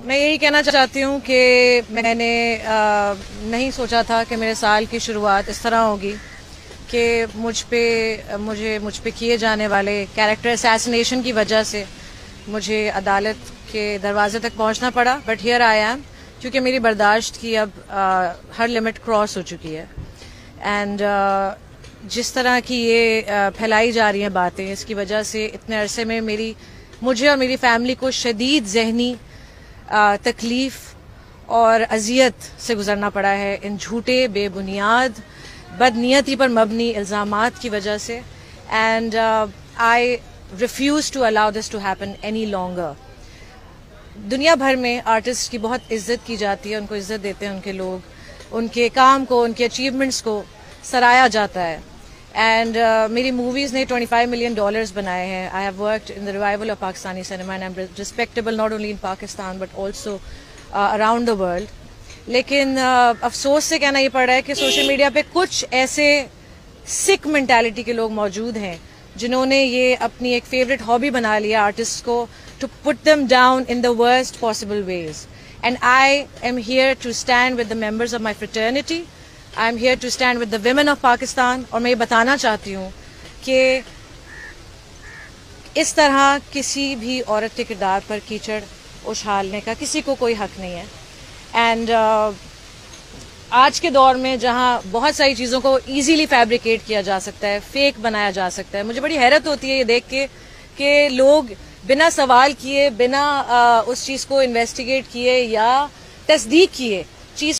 میں یہی کہنا چاہتی ہوں کہ میں نے نہیں سوچا تھا کہ میرے سال کی شروعات اس طرح ہوگی کہ مجھ پہ کیے جانے والے کیریکٹر اسیسینیشن کی وجہ سے مجھے عدالت کے دروازے تک پہنچنا پڑا. بٹ ہیئر آئی ایم, کیونکہ میری برداشت کی اب ہر لمٹ کراس ہو چکی ہے. اینڈ جس طرح کی یہ پھیلائی جا رہی ہیں باتیں, اس کی وجہ سے اتنے عرصے میں مجھے اور میری فیملی کو شدید ذہنی تکلیف اور اذیت سے گزرنا پڑا ہے ان جھوٹے, بے بنیاد, بدنیتی پر مبنی الزامات کی وجہ سے. And I refuse to allow this to happen any longer. دنیا بھر میں آرٹسٹ کی بہت عزت کی جاتی ہے, ان کو عزت دیتے ہیں ان کے لوگ, ان کے کام کو, ان کے اچیومنٹس کو سراہا جاتا ہے. اینڈ میری موویز نے $25 ملین بنائے ہیں. I have worked in the revival of Pakistani cinema and I M respectable not only in Pakistan but also around the world. لیکن افسوس سے کہنا یہ پڑ رہا ہے کہ سوشل میڈیا پہ کچھ ایسے سکھ مینٹیلٹی کے لوگ موجود ہیں جنہوں نے یہ اپنی ایک فیوریٹ ہابی بنا لیا آرٹسٹ کو, to put them down in the worst possible ways. And I am here to stand with the members of my fraternity. I am here to stand with the women of Pakistan. اور میں یہ بتانا چاہتی ہوں کہ اس طرح کسی بھی عورت کے کردار پر کیچڑ اچھالنے کا کسی کو کوئی حق نہیں ہے. اینڈ آج کے دور میں جہاں بہت ساری چیزوں کو ایزیلی فیبریکیٹ کیا جا سکتا ہے, فیک بنایا جا سکتا ہے, مجھے بڑی حیرت ہوتی ہے یہ دیکھ کے کہ لوگ بنا سوال کیے, بنا اس چیز کو انویسٹیگیٹ کیے یا تصدیق کیے چیز